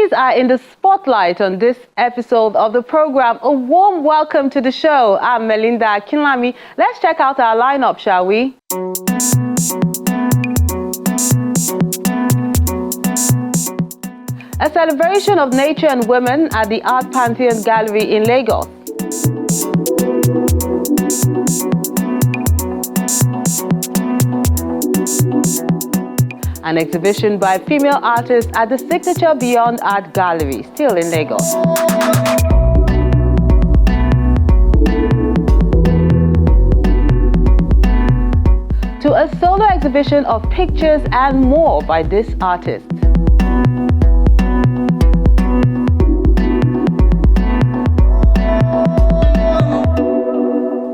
Ladies are in the spotlight on this episode of the program. A warm welcome to the show. I'm Melinda Kinlami. Let's check out our lineup, shall we? A celebration of nature and women at the Art Pantheon Gallery in Lagos. An exhibition by female artists at the Signature Beyond Art Gallery, still in Lagos. To a solo exhibition of pictures and more by this artist.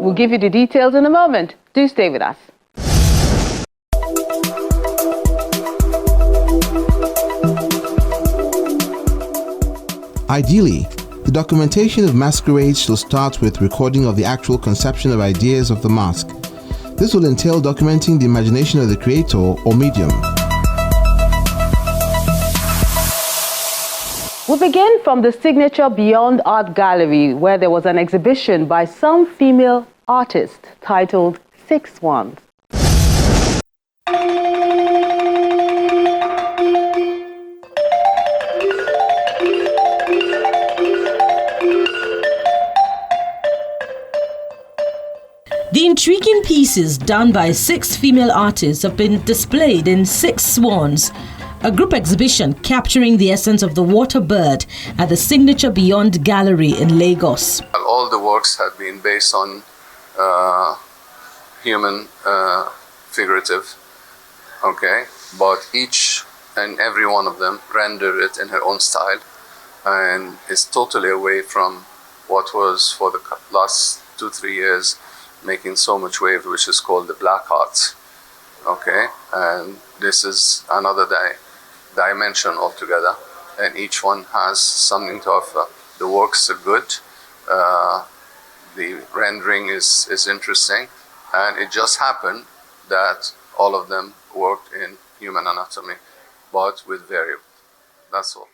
We'll give you the details in a moment. Do stay with us. Ideally, the documentation of masquerades shall start with recording of the actual conception of ideas of the mask. This will entail documenting the imagination of the creator or medium. We'll begin from the Signature Beyond Art Gallery, where there was an exhibition by some female artists titled Swans. The intriguing pieces done by 6 female artists have been displayed in Swans, a group exhibition capturing the essence of the water bird at the Signature Beyond Gallery in Lagos. All the works have been based on human figurative, okay, but each and every one of them render it in her own style and is totally away from what was for the last 2-3 years making so much wave, which is called the black art, okay, and this is another dimension altogether, and each one has something to offer. The works are good, the rendering is interesting, and it just happened that all of them worked in human anatomy, but with variable. That's all.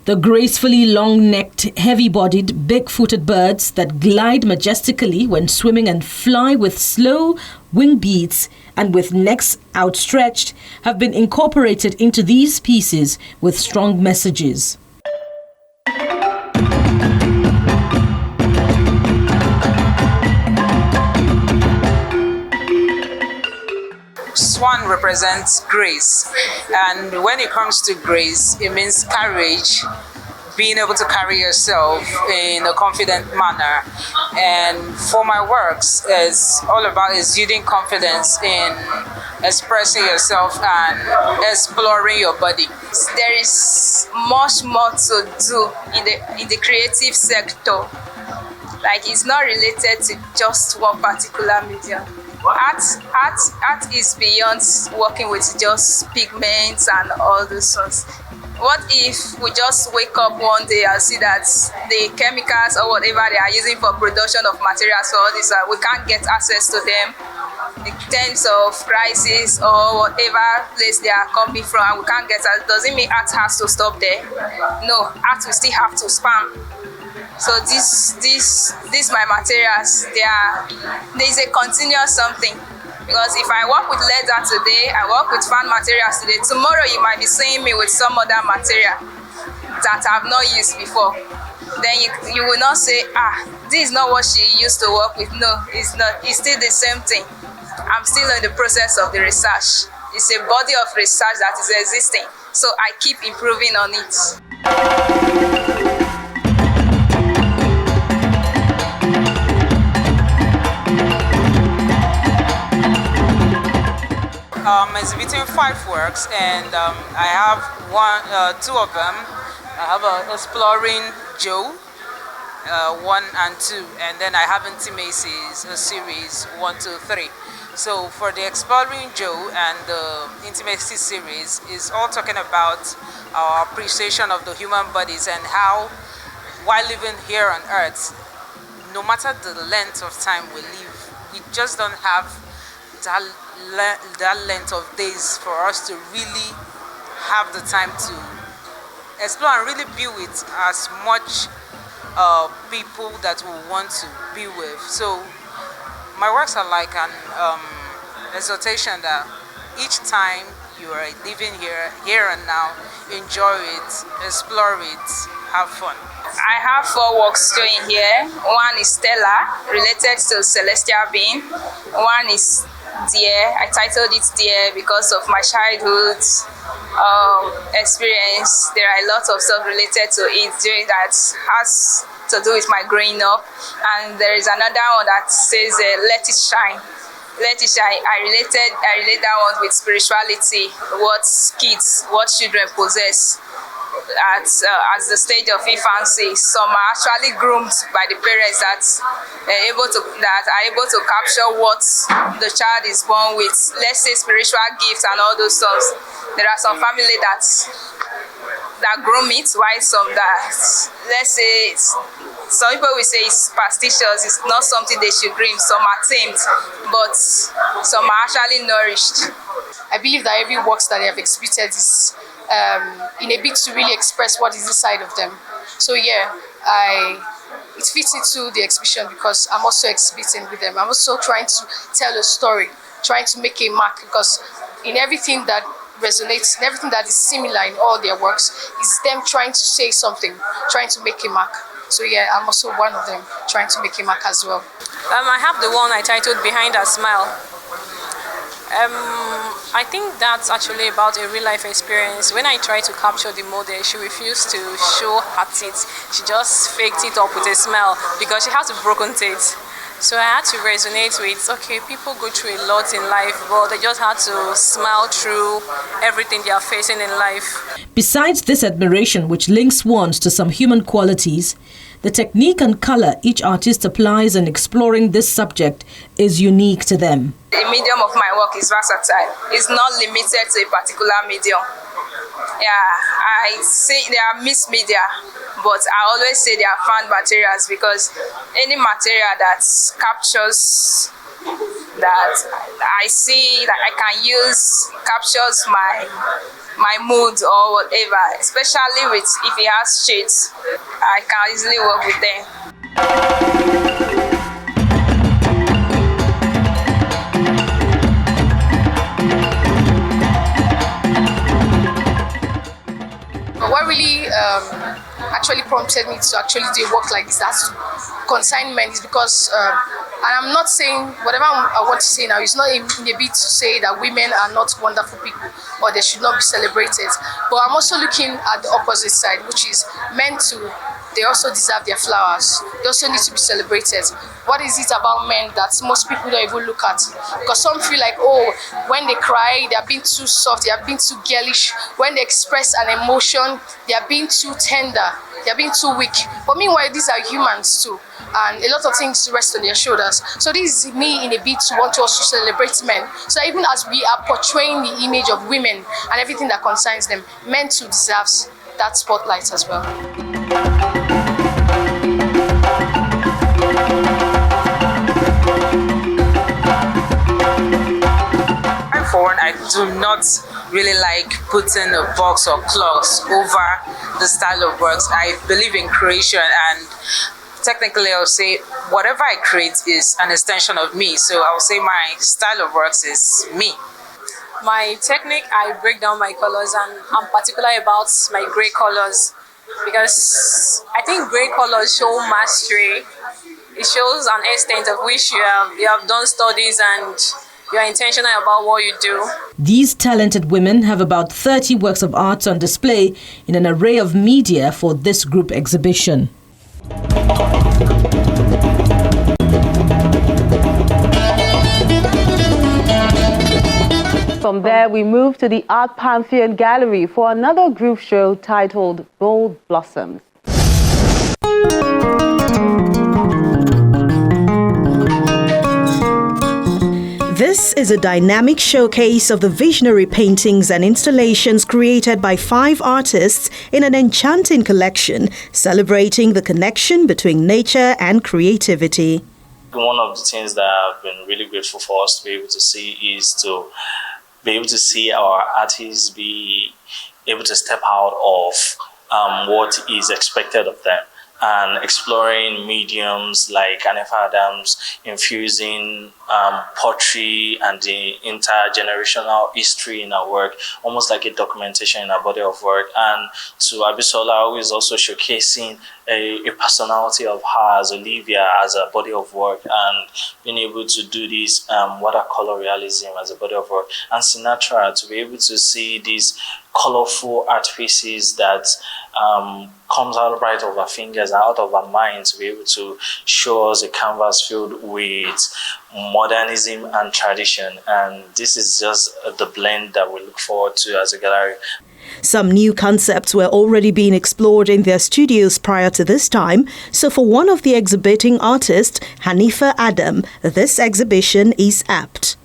The gracefully long-necked, heavy-bodied, big-footed birds that glide majestically when swimming and fly with slow wing beats and with necks outstretched have been incorporated into these pieces with strong messages. Swan represents grace, and when it comes to grace, it means courage, being able to carry yourself in a confident manner. And for my works, is all about exuding confidence in expressing yourself and exploring your body. There is much more to do in the creative sector. Like, it's not related to just one particular medium. Art is beyond working with just pigments and all those sorts. What if we just wake up one day and see that the chemicals or whatever they are using for production of materials for all this, we can't get access to them in terms of prices or whatever place they are coming from, and we can't get it? Doesn't mean art has to stop there. No, art will still have to span. So these my materials, there's a continuous something. Because if I work with leather today, I work with fan materials today, tomorrow you might be seeing me with some other material that I've not used before. Then you will not say, this is not what she used to work with. No, it's not. It's still the same thing. I'm still in the process of the research. It's a body of research that is existing. So I keep improving on it. Exhibiting 5 works, and I have 2 of them. I have Exploring Joe 1 and 2, and then I have Intimacies, a series 1, 2, 3. So for the Exploring Joe and the Intimacy series is all talking about our appreciation of the human bodies and how, while living here on earth, no matter the length of time we live, we just don't have that length of days for us to really have the time to explore and really be with as much people that we want to be with. So my works are like an exhortation that each time you are living here and now, enjoy it, explore it, have fun. I have 4 works showing here. One is Stella, related to celestial being. One is Dear. I titled it Dear because of my childhood experience. There are a lot of stuff related to it that has to do with my growing up. And there is another one that says Let It Shine. Let It Shine. I relate that one with spirituality, what children possess at the stage of infancy. Some are actually groomed by the parents that are able to capture what the child is born with. Let's say spiritual gifts and all those stuff. There are some family that groom it, while some that, let's say, some people will say it's superstitious, it's not something they should dream. Some are tamed, but some are actually nourished. I believe that every work that they have exhibited is in a bit to really express what is inside of them. So yeah, it fits into the exhibition because I'm also exhibiting with them. I'm also trying to tell a story, trying to make a mark, because in everything that resonates, in everything that is similar in all their works, is them trying to say something, trying to make a mark. So yeah, I'm also one of them, trying to make a mark as well. I have the one I titled Behind Her Smile. I think that's actually about a real life experience. When I tried to capture the model, she refused to show her teeth. She just faked it up with a smile because she has a broken teeth. So I had to resonate with, okay, people go through a lot in life, but they just had to smile through everything they are facing in life. Besides this admiration, which links Swans to some human qualities, the technique and color each artist applies in exploring this subject is unique to them. The medium of my work is versatile. It's not limited to a particular medium. Yeah, I say they are mixed media, but I always say they are found materials because any material that captures that I see that I can use captures my mood or whatever, especially with if it has shades, I can easily work with them. What really actually prompted me to actually do a work like this, that's to consign men, is because, and I'm not saying, whatever I want to say now, it's not in a bit to say that women are not wonderful people or they should not be celebrated. But I'm also looking at the opposite side, which is men too. They also deserve their flowers. They also need to be celebrated. What is it about men that most people don't even look at? Because some feel like, oh, when they cry, they are being too soft, they are being too girlish. When they express an emotion, they are being too tender, they are being too weak. But meanwhile, these are humans too. And a lot of things rest on their shoulders. So this is me in a bit to want to also celebrate men. So even as we are portraying the image of women and everything that concerns them, men too deserves that spotlight as well. For one, I do not really like putting a box or clause over the style of works. I believe in creation, and technically I'll say whatever I create is an extension of me. So I'll say my style of works is me. My technique, I break down my colors, and I'm particular about my gray colors because I think gray colors show mastery. It shows an extent of which you have done studies and you're intentional about what you do. These talented women have about 30 works of art on display in an array of media for this group exhibition. From there, we move to the Art Pantheon Gallery for another group show titled Bold Blossoms. This is a dynamic showcase of the visionary paintings and installations created by 5 artists in an enchanting collection celebrating the connection between nature and creativity. One of the things that I've been really grateful for us to be able to see is to be able to see our artists be able to step out of what is expected of them, and exploring mediums like Anefa Adams, infusing poetry and the intergenerational history in our work, almost like a documentation in our body of work. And to Abisola, who is also showcasing a personality of her as Olivia, as a body of work, and being able to do this watercolor realism as a body of work. And Sinatra, to be able to see these colorful art pieces that comes out right of our fingers and out of our minds, to be able to show us a canvas filled with modernism and tradition. And this is just the blend that we look forward to as a gallery. Some new concepts were already being explored in their studios prior to this time. So for one of the exhibiting artists, Hanifa Adam, this exhibition is apt.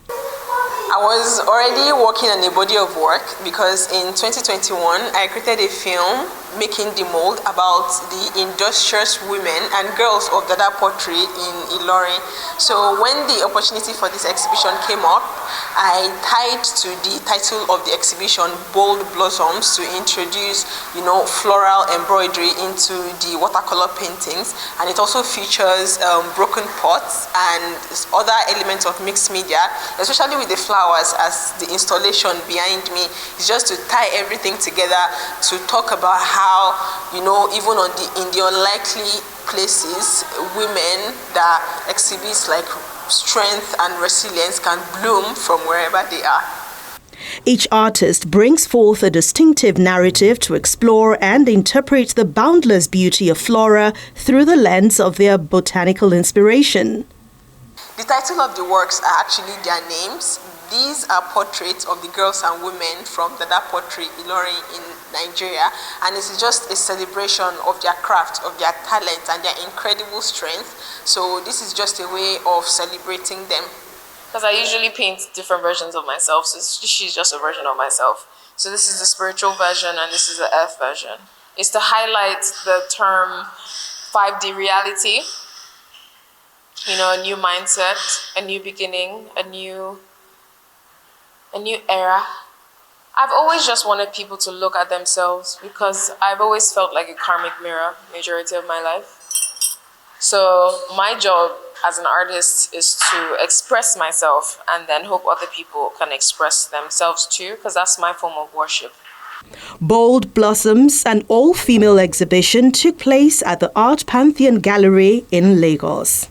I was already working on a body of work because in 2021 I created a film making the mold about the industrious women and girls of Dada pottery in Ilorin. So when the opportunity for this exhibition came up, I tied to the title of the exhibition Bold Blossoms to introduce, floral embroidery into the watercolor paintings, and it also features broken pots and other elements of mixed media, especially with the flowers as the installation behind me. It's just to tie everything together to talk about how, even in the unlikely places, women that exhibit like strength and resilience can bloom from wherever they are. Each artist brings forth a distinctive narrative to explore and interpret the boundless beauty of flora through the lens of their botanical inspiration. The title of the works are actually their names. These are portraits of the girls and women from Dada Pottery, Ilorin in Nigeria, and it's just a celebration of their craft, of their talent, and their incredible strength. So this is just a way of celebrating them. Because I usually paint different versions of myself, so she's just a version of myself. So this is the spiritual version, and this is the earth version. It's to highlight the term 5D reality, a new mindset, a new beginning, a new era. I've always just wanted people to look at themselves because I've always felt like a karmic mirror majority of my life. So my job as an artist is to express myself and then hope other people can express themselves too, because that's my form of worship. Bold Blossoms, an all-female exhibition, took place at the Art Pantheon Gallery in Lagos.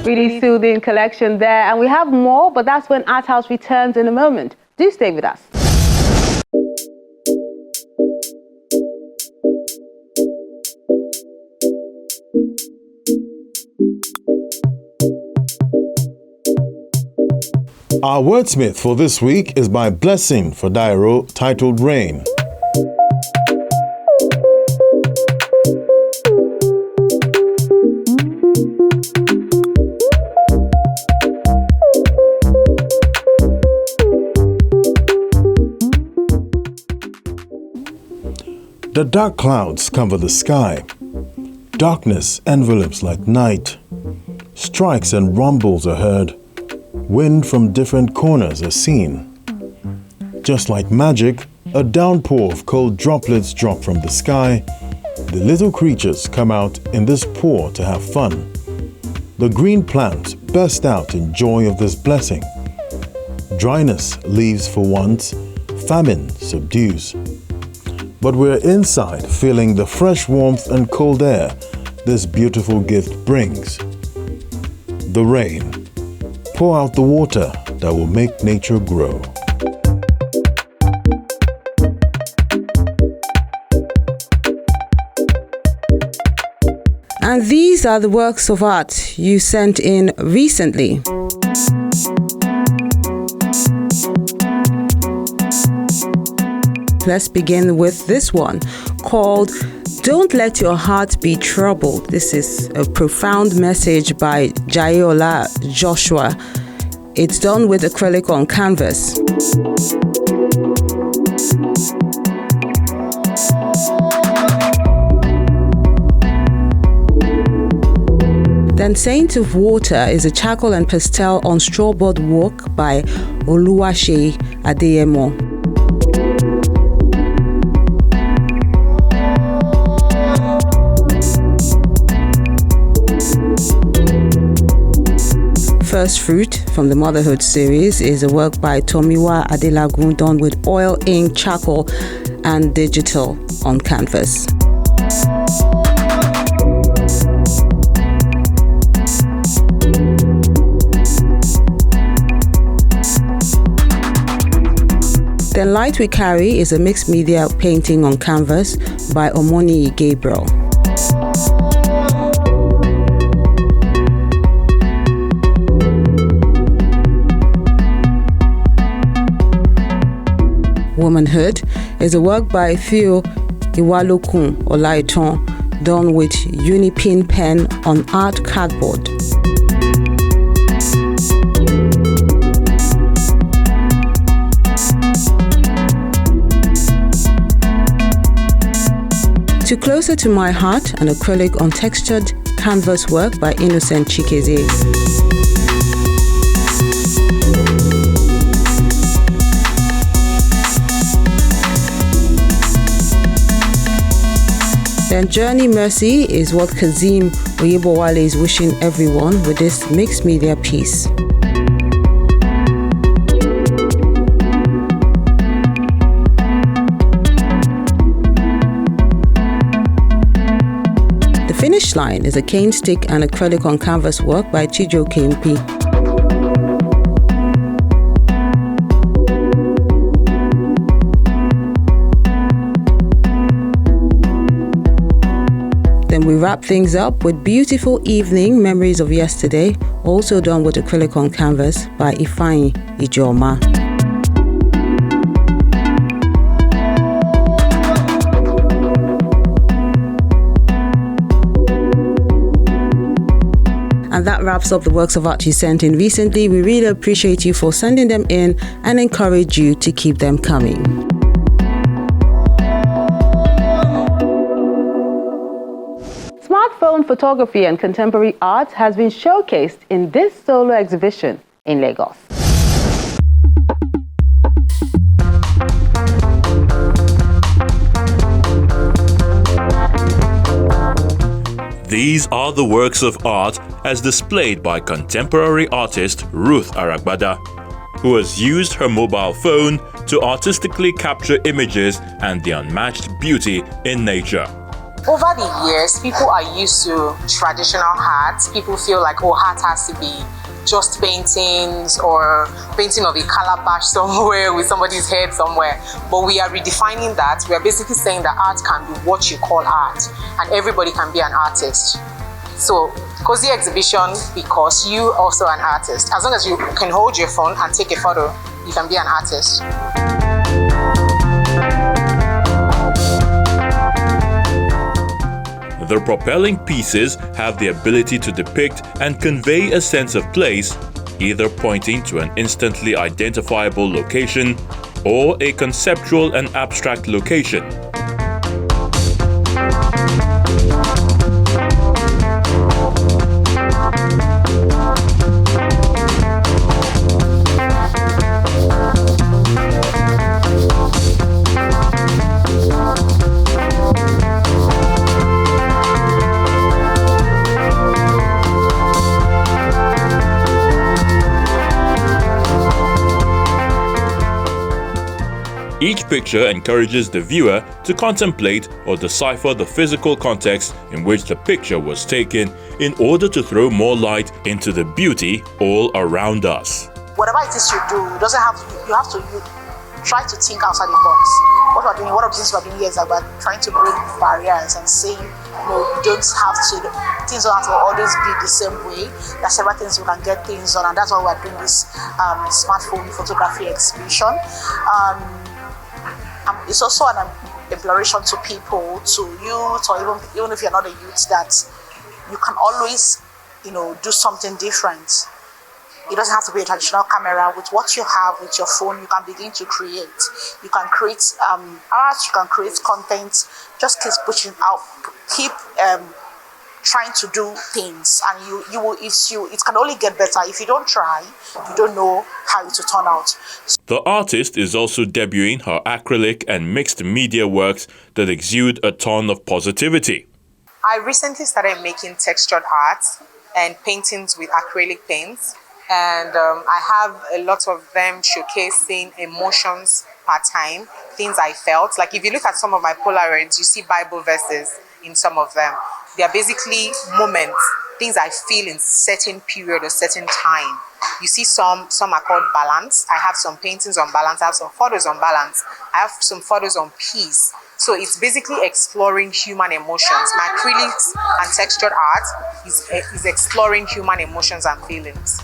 Really soothing collection there, and we have more, but that's when Arthouse returns in a moment. Do stay with us. Our wordsmith for this week is by Blessing for Dairo, titled Rain. The dark clouds cover the sky. Darkness envelops like night. Strikes and rumbles are heard. Wind from different corners are seen. Just like magic, a downpour of cold droplets drop from the sky. The little creatures come out in this pour to have fun. The green plants burst out in joy of this blessing. Dryness leaves for once, famine subdues. But we're inside feeling the fresh warmth and cold air this beautiful gift brings. The rain. Pour out the water that will make nature grow. And these are the works of art you sent in recently. Let's begin with this one called Don't Let Your Heart Be Troubled. This is a profound message by Jayola Joshua. It's done with acrylic on canvas. Then And Saint of Water is a charcoal and pastel on strawboard work by Oluwase Adeyemo. First Fruit from the Motherhood series is a work by Tomiwa Adelagun done with oil, ink, charcoal and digital on canvas. Then Light We Carry is a mixed media painting on canvas by Omoni Gabriel. Womanhood is a work by Theo Iwalokun Olaiton done with Unipin pen on art cardboard. To Closer to My Heart, an acrylic on textured canvas work by Innocent Chikeze. Then Journey Mercy is what Kazim Oyebowale is wishing everyone with this mixed media piece. The Finish Line is a cane stick and acrylic on canvas work by Chijo Kempi. Then we wrap things up with Beautiful Evening, Memories of Yesterday, also done with acrylic on canvas by Ifeanyi Ijoma. And that wraps up the works of art you sent in recently. We really appreciate you for sending them in and encourage you to keep them coming. Smartphone photography and contemporary art has been showcased in this solo exhibition in Lagos. These are the works of art as displayed by contemporary artist Ruth Aragbada, who has used her mobile phone to artistically capture images and the unmatched beauty in nature. Over the years, people are used to traditional art. People feel like, oh, art has to be just paintings or painting of a calabash somewhere with somebody's head somewhere. But we are redefining that. We are basically saying that art can be what you call art, and everybody can be an artist. So, cozy exhibition because you also an artist. As long as you can hold your phone and take a photo, you can be an artist. The propelling pieces have the ability to depict and convey a sense of place, either pointing to an instantly identifiable location or a conceptual and abstract location. Each picture encourages the viewer to contemplate or decipher the physical context in which the picture was taken in order to throw more light into the beauty all around us. Whatever it is you do, it doesn't have to, you have to try to think outside the box. What we're doing, one of the things we're doing here is that we're trying to break barriers and saying, you don't have to, things don't have to always be the same way. There are several things we can get things on, and that's why we're doing this smartphone photography exhibition. It's also an imploration to people, to youth, or even if you're not a youth, that you can always, do something different. It doesn't have to be a traditional camera. With what you have, with your phone, you can begin to create. You can create art, you can create content. Just keep pushing out, keep trying to do things, and it can only get better. If you don't try, you don't know how it will turn out. The artist is also debuting her acrylic and mixed media works that exude a ton of positivity. I recently started making textured art and paintings with acrylic paints, and I have a lot of them showcasing emotions per time, things I felt. Like if you look at some of my Polaroids, you see Bible verses in some of them. They are basically moments, things I feel in certain period or certain time. You see some are called balance. I have some paintings on balance. I have some photos on balance. I have some photos on peace. So it's basically exploring human emotions. My acrylics and textured art is exploring human emotions and feelings.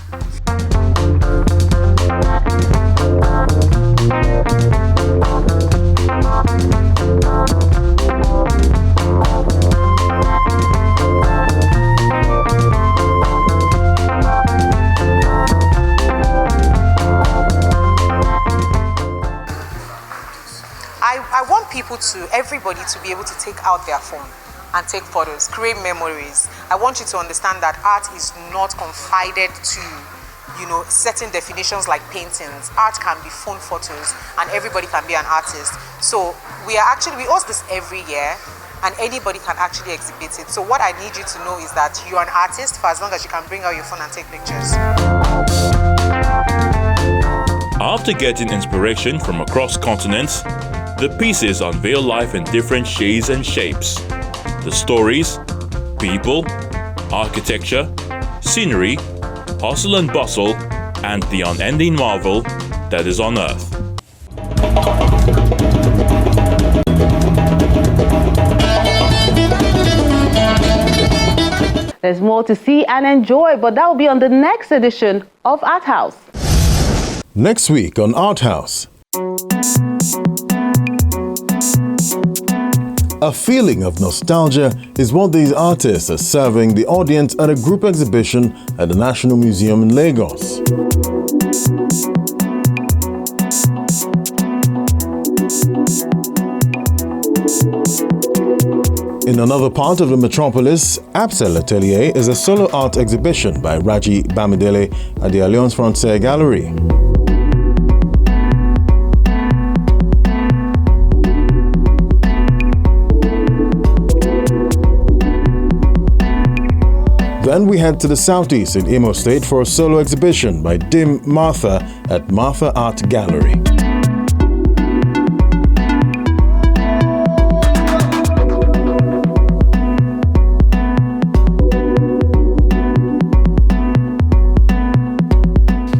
I want everybody to be able to take out their phone and take photos, create memories. I want you to understand that art is not confided to, certain definitions like paintings. Art can be phone photos, and everybody can be an artist. So we host this every year, and anybody can actually exhibit it. So what I need you to know is that you're an artist for as long as you can bring out your phone and take pictures. After getting inspiration from across continents, the pieces unveil life in different shades and shapes. The stories, people, architecture, scenery, hustle and bustle, and the unending marvel that is on Earth. There's more to see and enjoy, but that will be on the next edition of Arthouse. Next week on Arthouse. A feeling of nostalgia is what these artists are serving the audience at a group exhibition at the National Museum in Lagos. In another part of the metropolis, Absel Atelier is a solo art exhibition by Raji Bamidele at the Alliance Francaise Gallery. Then we head to the southeast in Imo State for a solo exhibition by Dim Martha at Martha Art Gallery.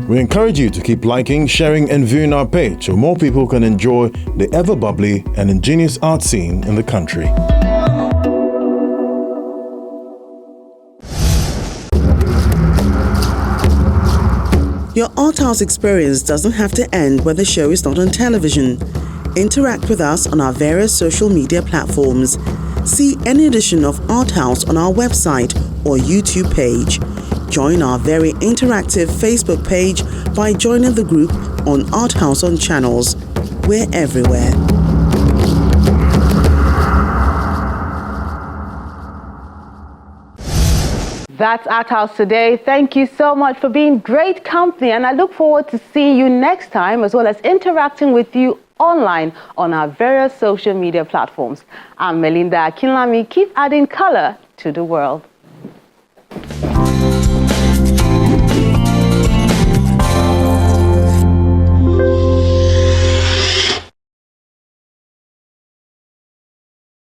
We encourage you to keep liking, sharing and viewing our page so more people can enjoy the ever-bubbly and ingenious art scene in the country. Your Arthouse experience doesn't have to end when the show is not on television. Interact with us on our various social media platforms. See any edition of Arthouse on our website or YouTube page. Join our very interactive Facebook page by joining the group on Arthouse on Channels. We're everywhere. That's Arthouse today. Thank you so much for being great company, and I look forward to seeing you next time, as well as interacting with you online on our various social media platforms. I'm Melinda Akinlami. Keep adding color to the world.